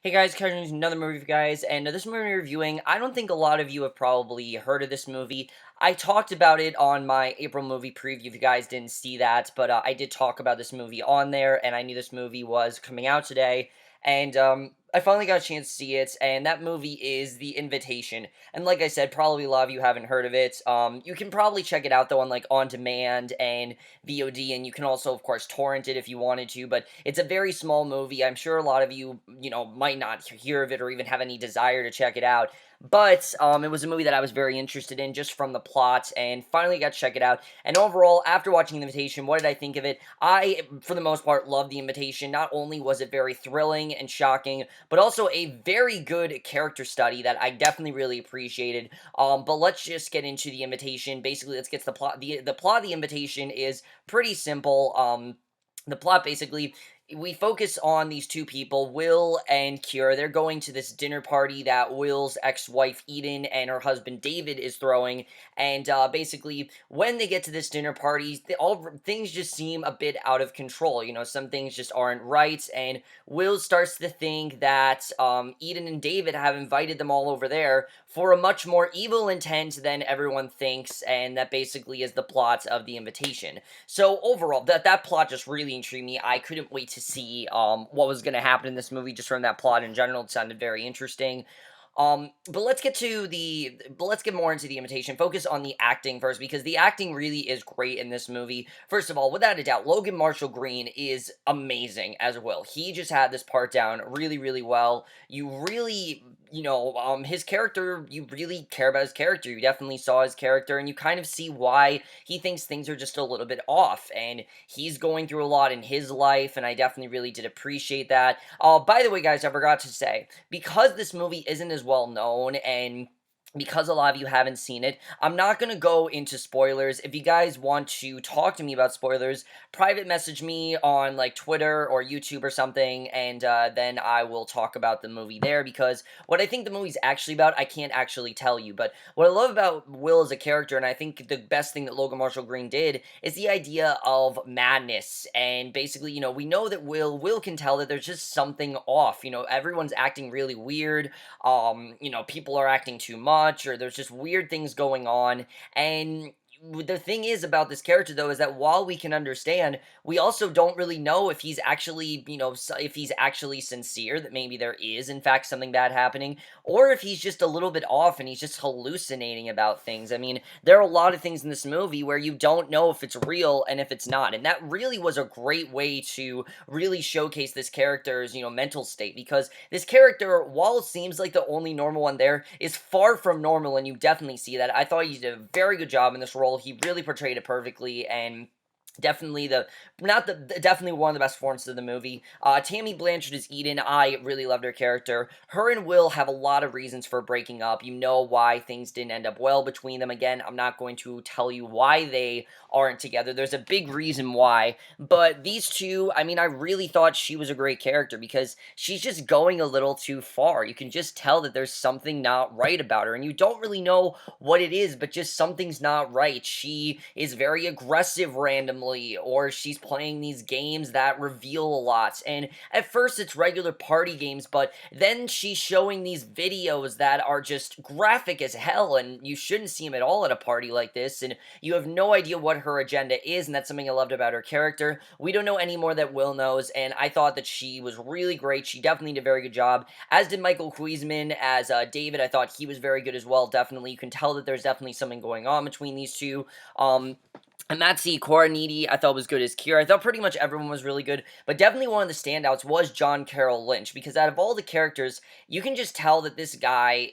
Hey guys, Karyn with another movie for you guys, and this movie we're reviewing, I don't think a lot of you have probably heard of this movie. I talked about it on my April movie preview if you guys didn't see that, but I did talk about this movie on there, and I knew this movie was coming out today, and I finally got a chance to see it, and that movie is The Invitation. And like I said, probably a lot of you haven't heard of it. You can probably check it out though on like on demand and VOD, and you can also, of course, torrent it if you wanted to, but it's a very small movie. I'm sure a lot of you, might not hear of it or even have any desire to check it out, but it was a movie that I was very interested in just from the plot, and finally got to check it out. And overall, after watching The Invitation, what did I think of it? I, for the most part, loved The Invitation. Not only was it very thrilling and shocking, but also a very good character study that I definitely really appreciated. But let's just get into The Invitation. Basically, let's get to the plot. The plot of The Invitation is pretty simple. The plot basically, we focus on these two people, Will and Kira. They're going to this dinner party that Will's ex-wife Eden and her husband David is throwing, and basically, when they get to this dinner party, all things just seem a bit out of control. Some things just aren't right, and Will starts to think that Eden and David have invited them all over there for a much more evil intent than everyone thinks, and that basically is the plot of The Invitation. So overall, that plot just really intrigued me. I couldn't wait to see what was going to happen in this movie just from that plot in general. It sounded very interesting. But let's get more into The Imitation. Focus on the acting first, because the acting really is great in this movie. First of all, without a doubt, Logan Marshall Green is amazing as Will. He just had this part down really, really well. You really, his character, you really care about his character. You definitely saw his character, and you kind of see why he thinks things are just a little bit off, and he's going through a lot in his life, and I definitely really did appreciate that. By the way, guys, I forgot to say, because this movie isn't as well known, and because a lot of you haven't seen it, I'm not going to go into spoilers. If you guys want to talk to me about spoilers, private message me on like Twitter or YouTube or something, and then I will talk about the movie there, because what I think the movie's actually about, I can't actually tell you. But what I love about Will as a character, and I think the best thing that Logan Marshall Green did, is the idea of madness. And basically, we know that Will can tell that there's just something off. Everyone's acting really weird. People are acting too much, or there's just weird things going on. And the thing is about this character, though, is that while we can understand, we also don't really know if he's actually, if he's actually sincere, that maybe there is, in fact, something bad happening, or if he's just a little bit off and he's just hallucinating about things. I mean, there are a lot of things in this movie where you don't know if it's real and if it's not, and that really was a great way to really showcase this character's, mental state, because this character, while it seems like the only normal one there, is far from normal, and you definitely see that. I thought he did a very good job in this role. He really portrayed it perfectly, and definitely definitely one of the best performances of the movie. Tammy Blanchard is Eden. I really loved her character. Her and Will have a lot of reasons for breaking up. You know why things didn't end up well between them. Again, I'm not going to tell you why they aren't together. There's a big reason why. But these two, I mean, I really thought she was a great character, because she's just going a little too far. You can just tell that there's something not right about her, and you don't really know what it is, but just something's not right. She is very aggressive randomly, or she's playing these games that reveal a lot. And at first it's regular party games, but then she's showing these videos that are just graphic as hell, and you shouldn't see them at all at a party like this, and you have no idea what her agenda is, and that's something I loved about her character. We don't know any more that Will knows, and I thought that she was really great. She definitely did a very good job, as did Michael Huisman as David. I thought he was very good as well. Definitely, you can tell that there's definitely something going on between these two. Emayatzy, Corinealdi, I thought was good as Kira. I thought pretty much everyone was really good, but definitely one of the standouts was John Carroll Lynch, because out of all the characters, you can just tell that this guy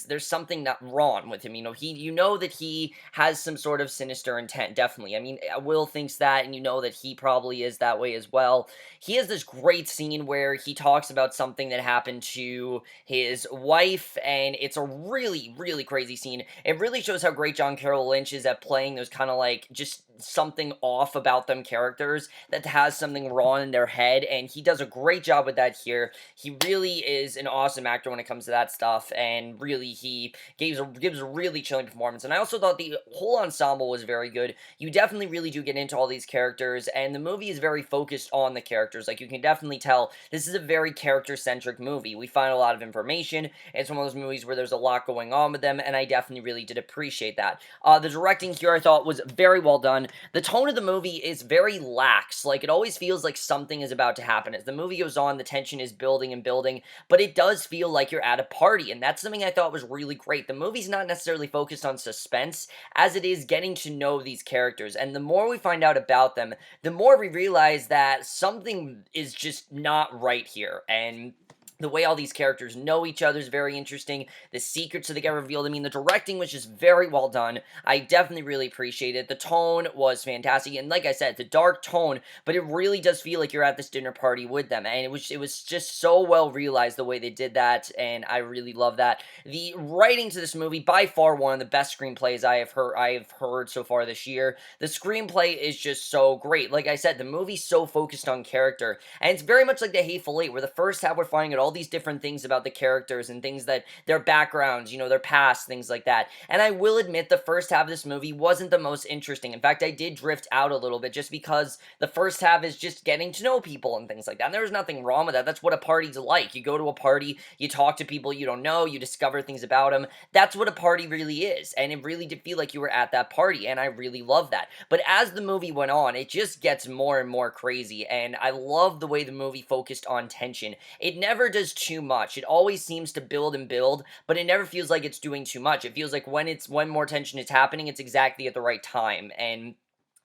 there's something not wrong with him. You know that he has some sort of sinister intent, definitely. I mean, Will thinks that, and you know that he probably is that way as well. He has this great scene where he talks about something that happened to his wife, and it's a really, really crazy scene. It really shows how great John Carroll Lynch is at playing those kind of like just something off about them characters, that has something wrong in their head, and he does a great job with that here. He really is an awesome actor when it comes to that stuff, and really he gives a really chilling performance. And I also thought the whole ensemble was very good. You definitely really do get into all these characters, and the movie is very focused on the characters. Like, you can definitely tell this is a very character-centric movie. We find a lot of information. It's one of those movies where there's a lot going on with them, and I definitely really did appreciate that. The directing here, I thought, was very well done. The tone of the movie is very lax. Like, it always feels like something is about to happen. As the movie goes on, the tension is building and building, but it does feel like you're at a party, and that's something I thought was really great. The movie's not necessarily focused on suspense, as it is getting to know these characters, and the more we find out about them, the more we realize that something is just not right here, and the way all these characters know each other is very interesting. The secrets that get revealed. I mean, the directing was just very well done. I definitely really appreciate it. The tone was fantastic. And like I said, the dark tone, but it really does feel like you're at this dinner party with them. And it was just so well realized the way they did that. And I really love that. The writing to this movie, by far one of the best screenplays I have heard so far this year. The screenplay is just so great. Like I said, the movie's so focused on character. And it's very much like The Hateful Eight, where the first half we're finding out all these different things about the characters and things that their backgrounds, their past, things like that. And I will admit the first half of this movie wasn't the most interesting. In fact, I did drift out a little bit just because the first half is just getting to know people and things like that. And there's nothing wrong with that. That's what a party's like. You go to a party, you talk to people you don't know, you discover things about them. That's what a party really is. And it really did feel like you were at that party, and I really love that. But as the movie went on, it just gets more and more crazy, and I love the way the movie focused on tension. It never does too much. It always seems to build and build, but it never feels like it's doing too much. It feels like when more tension is happening, it's exactly at the right time, and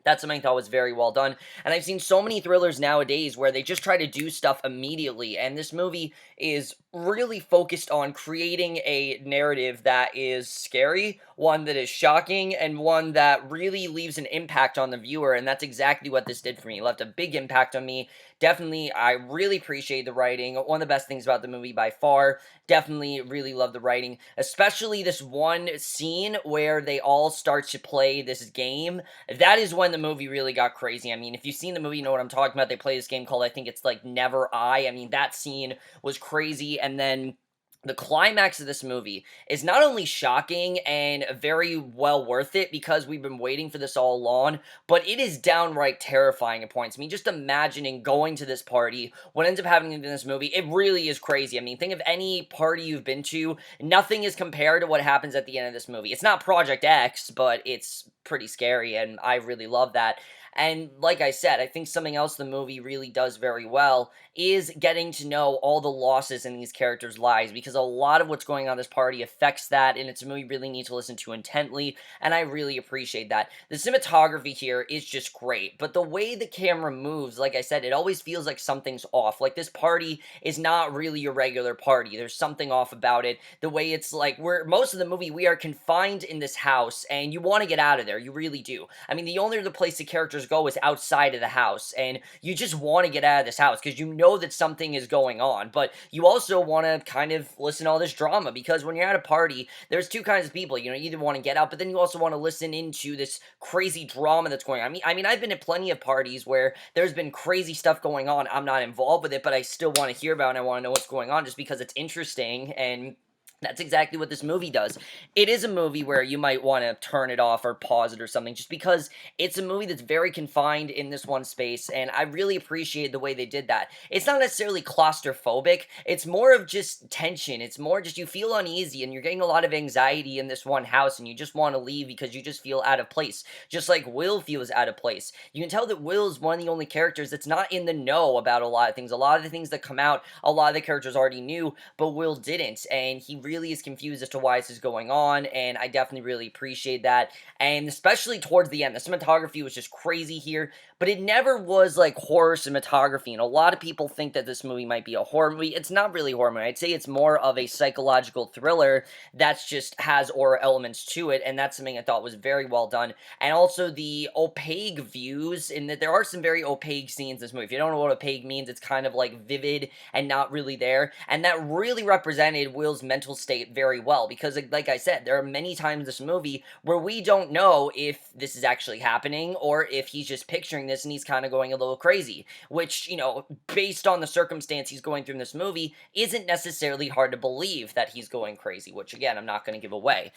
that's something I thought was very well done. And I've seen so many thrillers nowadays where they just try to do stuff immediately, and this movie is really focused on creating a narrative that is scary, one that is shocking, and one that really leaves an impact on the viewer, and that's exactly what this did for me. It left a big impact on me. Definitely, I really appreciate the writing. One of the best things about the movie by far. Definitely really love the writing, especially this one scene where they all start to play this game. That is when the movie really got crazy. I mean, if you've seen the movie, you know what I'm talking about. They play this game called, I think it's like Never I. I mean, that scene was crazy, and then the climax of this movie is not only shocking and very well worth it because we've been waiting for this all along, but it is downright terrifying at points. I mean, just imagining going to this party, what ends up happening in this movie, it really is crazy. I mean, think of any party you've been to, nothing is compared to what happens at the end of this movie. It's not Project X, but it's pretty scary, and I really love that. And like I said, I think something else the movie really does very well is getting to know all the losses in these characters' lives, because a lot of what's going on in this party affects that, and it's a movie you really need to listen to intently, and I really appreciate that. The cinematography here is just great, but the way the camera moves, like I said, it always feels like something's off. Like, this party is not really your regular party. There's something off about it. The way it's like, most of the movie, we are confined in this house, and you want to get out of there. You really do. I mean, the only other place the characters go is outside of the house, and you just want to get out of this house because you know that something is going on, but you also want to kind of listen to all this drama, because when you're at a party, there's two kinds of people. You either want to get out, but then you also want to listen into this crazy drama that's going on. I mean, I've been at plenty of parties where there's been crazy stuff going on. I'm not involved with it, but I still want to hear about it, and I want to know what's going on just because it's interesting, and that's exactly what this movie does. It is a movie where you might want to turn it off or pause it or something, just because it's a movie that's very confined in this one space, and I really appreciate the way they did that. It's not necessarily claustrophobic, it's more of just tension. It's more just you feel uneasy, and you're getting a lot of anxiety in this one house, and you just want to leave because you just feel out of place. Just like Will feels out of place. You can tell that Will's one of the only characters that's not in the know about a lot of things. A lot of the things that come out, a lot of the characters already knew, but Will didn't, and he really is confused as to why this is going on, and I definitely really appreciate that. And especially towards the end, the cinematography was just crazy here, but it never was like horror cinematography. And a lot of people think that this movie might be a horror movie. It's not really a horror movie. I'd say it's more of a psychological thriller that's just has horror elements to it, and that's something I thought was very well done. And also the opaque views, in that there are some very opaque scenes in this movie. If you don't know what opaque means, it's kind of like vivid and not really there. And that really represented Will's mental state very well, because like I said, there are many times in this movie where we don't know if this is actually happening or if he's just picturing this and he's kind of going a little crazy, which, you know, based on the circumstance he's going through in this movie, isn't necessarily hard to believe that he's going crazy, which again, I'm not going to give away.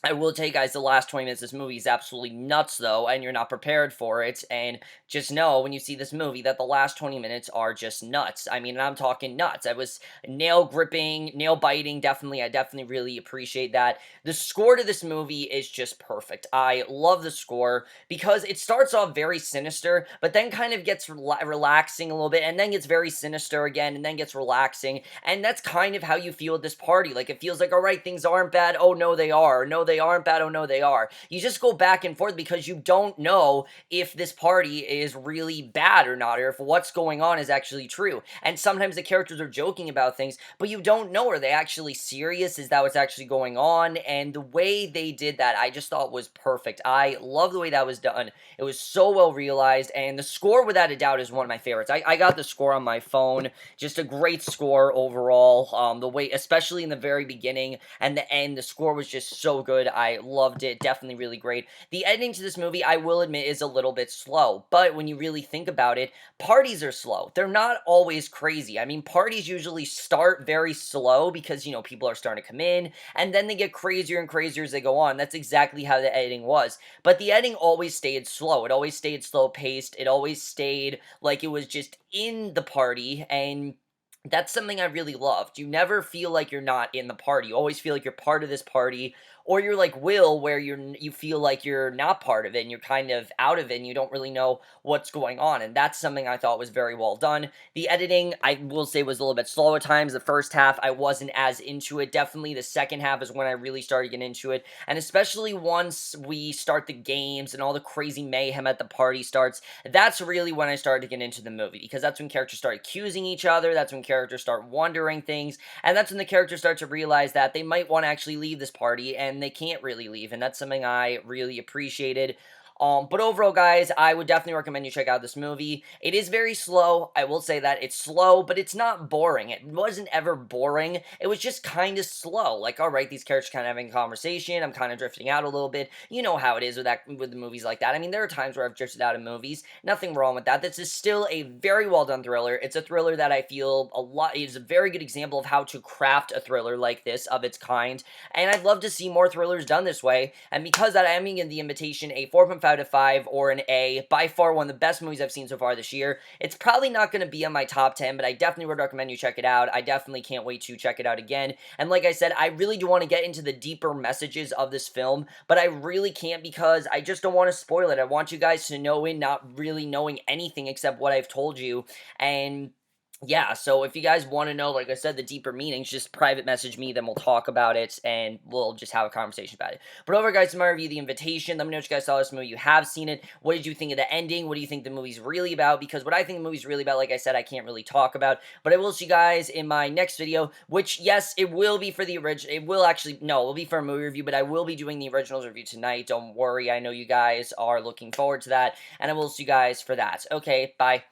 I will tell you guys the last 20 minutes of this movie is absolutely nuts, though, and you're not prepared for it, and just know when you see this movie that the last 20 minutes are just nuts. I mean, I'm talking nuts. I was nail-gripping, nail-biting, definitely. I definitely really appreciate that. The score to this movie is just perfect. I love the score because it starts off very sinister, but then kind of gets relaxing a little bit, and then gets very sinister again, and then gets relaxing, and that's kind of how you feel at this party. Like, it feels like, all right, things aren't bad. Oh, no, they are. No, they aren't bad. Oh, no, they are. You just go back and forth because you don't know if this party is really bad or not, or if what's going on is actually true. And sometimes the characters are joking about things, but you don't know, are they actually serious? Is that what's actually going on? And the way they did that, I just thought was perfect. I love the way that was done. It was so well realized, and the score, without a doubt, is one of my favorites. I got the score on my phone. Just a great score overall. The way, especially in the very beginning and the end, the score was just so good. I loved it. Definitely really great. The ending to this movie, I will admit, is a little bit slow, but when you really think about it, parties are slow. They're not always crazy. I mean, parties usually start very slow because, you know, people are starting to come in, and then they get crazier and crazier as they go on. That's exactly how the editing was. But the editing always stayed slow. It always stayed slow-paced. It always stayed like it was just in the party, and that's something I really loved. You never feel like you're not in the party. You always feel like you're part of this party, or you're like Will, where you feel like you're not part of it, and you're kind of out of it, and you don't really know what's going on, and that's something I thought was very well done. The editing, I will say, was a little bit slow at times. The first half, I wasn't as into it. Definitely the second half is when I really started getting into it, and especially once we start the games and all the crazy mayhem at the party starts, that's really when I started to get into the movie, because that's when characters start accusing each other, that's when characters start wondering things, and that's when the characters start to realize that they might want to actually leave this party, and they can't really leave, and that's something I really appreciated. But overall, guys, I would definitely recommend you check out this movie. It is very slow. I will say that. It's slow, but it's not boring. It wasn't ever boring. It was just kind of slow. Like, all right, these characters kind of having a conversation. I'm kind of drifting out a little bit. You know how it is with the movies like that. I mean, there are times where I've drifted out of movies. Nothing wrong with that. This is still a very well done thriller. It's a thriller that I feel is a very good example of how to craft a thriller like this of its kind. And I'd love to see more thrillers done this way. And because that, I am giving The Invitation a 4.5 out of 5 or an A. By far one of the best movies I've seen so far this year. It's probably not going to be on my top 10, but I definitely would recommend you check it out. I definitely can't wait to check it out again. And like I said, I really do want to get into the deeper messages of this film, but I really can't because I just don't want to spoil it. I want you guys to know it, not really knowing anything except what I've told you. And yeah, so if you guys want to know, like I said, the deeper meanings, just private message me, then we'll talk about it, and we'll just have a conversation about it. But over, guys, to my review, The Invitation. Let me know what you guys saw this movie. You have seen it. What did you think of the ending? What do you think the movie's really about? Because what I think the movie's really about, like I said, I can't really talk about. But I will see you guys in my next video, which, yes, it will be for the original. It will actually, no, it will be for a movie review, but I will be doing the originals review tonight. Don't worry. I know you guys are looking forward to that, and I will see you guys for that. Okay, bye.